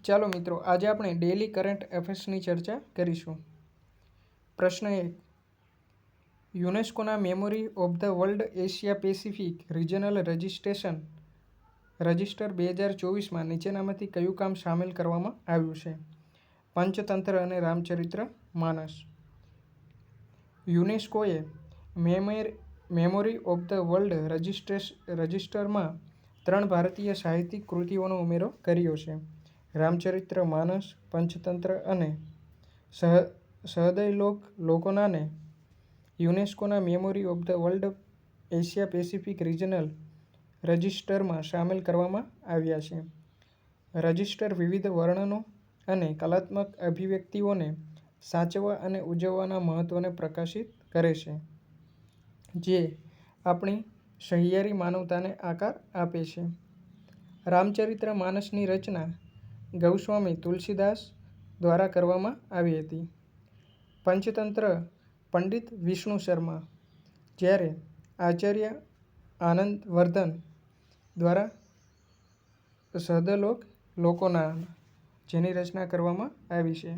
ચાલો મિત્રો, આજે આપણે ડેલી કરંટ અફેર્સની ચર્ચા કરીશું. પ્રશ્ન 1. યુનેસ્કોના memory of the world Asia Pacific regional register 2024માં નીચેનામાંથી કયું કામ સામેલ કરવામાં આવ્યું છે? પંચતંત્ર અને રામચરિત્ર માનસ. યુનેસ્કોએ મેમોરી ઓફ ધ વર્લ્ડ રજિસ્ટરમાં 3 ભારતીય સાહિત્યિક કૃતિઓનો ઉમેરો કર્યો છે: રામચરિત્ર માનસ, પંચતંત્ર અને સહૃદય લોકોનાને યુનેસ્કોના memory of the world Asia Pacific regional રજિસ્ટરમાં સામેલ કરવામાં આવ્યા છે. રજિસ્ટર વિવિધ વર્ણનો અને કલાત્મક અભિવ્યક્તિઓને સાચવવા અને ઉજવવાના મહત્વને પ્રકાશિત કરે છે, જે આપણી સહિયારી માનવતાને આકાર આપે છે. રામચરિત્ર માનસની રચના ગોસ્વામી તુલસીદાસ દ્વારા કરવામાં આવી હતી. પંચતંત્ર પંડિત વિષ્ણુ શર્મા, જ્યારે આચાર્ય આનંદવર્ધન દ્વારા સહૃદય લોકોના, જેની રચના કરવામાં આવી છે.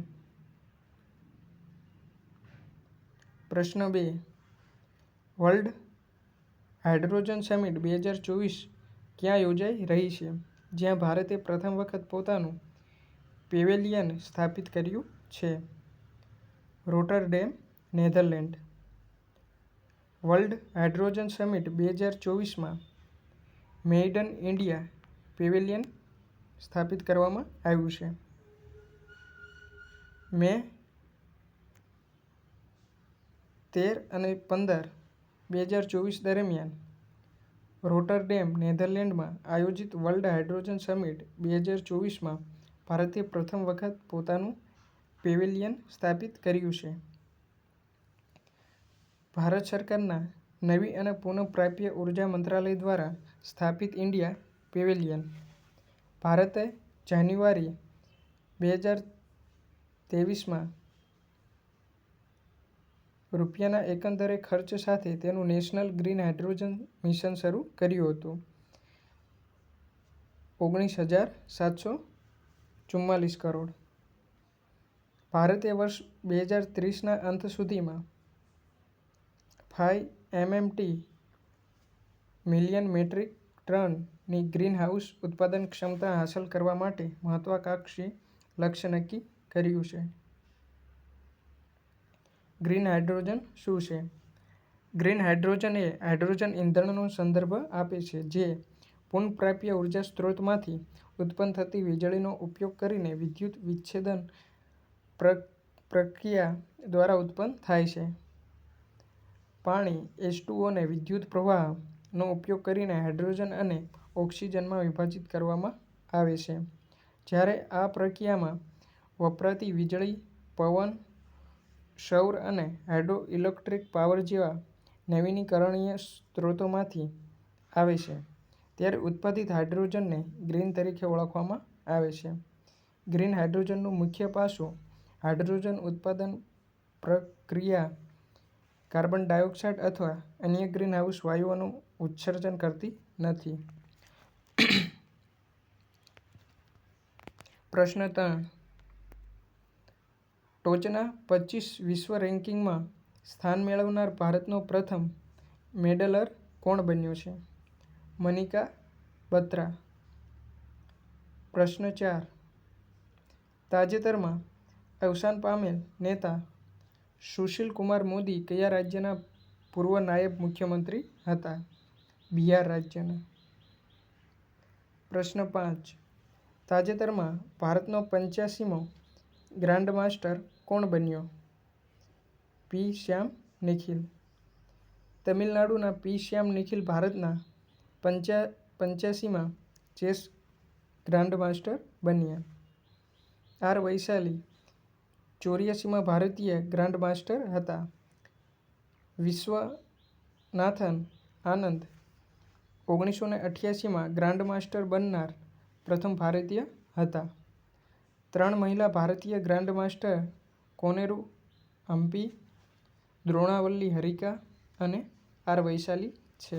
પ્રશ્ન 2. વર્લ્ડ હાઇડ્રોજન સમિટ 2024 ક્યાં યોજાઈ રહી છે, જ્યાં ભારતે પ્રથમ વખત પોતાનું પેવેલિયન સ્થાપિત કર્યું છે? Rotterdam, Netherland. World hydrogen summit 2024માં મેઇડન ઇન્ડિયા પેવેલિયન સ્થાપિત કરવામાં આવ્યું છે. મે 13 અને 15, 2024 દરમિયાન રોટરડેમ, નેધરલેન્ડમાં આયોજિત વર્લ્ડ હાઇડ્રોજન સમિટ 2024માં ભારતે પ્રથમ વખત પોતાનું પેવેલિયન સ્થાપિત કર્યું છે. ભારત સરકારના નવી અને પુનઃપ્રાપ્ય ઉર્જા મંત્રાલય દ્વારા સ્થાપિત ઇન્ડિયા પેવેલિયન. ભારતે જાન્યુઆરી 2023માં રૂપિયાના એકંદરે ખર્ચ સાથે તેનું નેશનલ ગ્રીન હાઇડ્રોજન મિશન શરૂ કર્યું હતું. 19,744 કરોડ. ભારતે વર્ષ 2030ના અંત સુધીમાં 5 મિલિયન મેટ્રિક ટનની ગ્રીનહાઉસ ઉત્પાદન ક્ષમતા હાંસલ કરવા માટે મહત્વાકાંક્ષી લક્ષ્ય નક્કી કર્યું છે. ગ્રીન હાઇડ્રોજન શું છે? ગ્રીન હાઇડ્રોજન એ હાઇડ્રોજન ઇંધણનો સંદર્ભ આપે છે જે પુનઃપ્રાપ્ય ઉર્જા સ્ત્રોતમાંથી ઉત્પન્ન થતી વીજળીનો ઉપયોગ કરીને વિદ્યુત વિચ્છેદન પ્રક્રિયા દ્વારા ઉત્પન્ન થાય છે. પાણી H2O ને વિદ્યુત પ્રવાહનો ઉપયોગ કરીને હાઇડ્રોજન અને ઓક્સિજનમાં વિભાજિત કરવામાં આવે છે. જ્યારે આ પ્રક્રિયામાં વપરાતી વીજળી પવન, સૌર અને હાઇડ્રોઇલેક્ટ્રિક પાવર જેવા નવીનીકરણીય સ્ત્રોતોમાંથી આવે છે, ત્યારે ઉત્પાદિત હાઇડ્રોજનને ગ્રીન તરીકે ઓળખવામાં આવે છે. ગ્રીન હાઇડ્રોજનનું મુખ્ય પાસું હાઇડ્રોજન ઉત્પાદન પ્રક્રિયા કાર્બન ડાયોક્સાઇડ અથવા અન્ય ગ્રીનહાઉસ વાયુઓનું ઉત્સર્જન કરતી નથી. પ્રશ્ન 3. ટોચના 25 વિશ્વ રેન્કિંગમાં સ્થાન મેળવનાર ભારતનો પ્રથમ મેડલર કોણ બન્યો છે? મનિકા બત્રા. પ્રશ્ન 4. તાજેતરમાં અવસાન પામેલ નેતા સુશીલ કુમાર મોદી કયા રાજ્યના પૂર્વ નાયબ મુખ્યમંત્રી હતા? બિહાર રાજ્યના. પ્રશ્ન 5. તાજેતરમાં ભારતનો 85મો ગ્રાન્ડ માસ્ટર કોણ બન્યો? પી. શ્યામ નિખિલ. તમિલનાડુના પી. શ્યામ નિખિલ ભારતના 85મા ચેસ ગ્રાન્ડ માસ્ટર બન્યા. આર. વૈશાલી 84મા ભારતીય ગ્રાન્ડ માસ્ટર હતા. વિશ્વનાથન આનંદ 1988માં ગ્રાન્ડ માસ્ટર બનનાર પ્રથમ ભારતીય હતા. 3 મહિલા ભારતીય ગ્રાન્ડ માસ્ટર કોનેરુ હમ્પી, દ્રોણાવલ્લી હરિકા અને આર. વૈશાલી છે.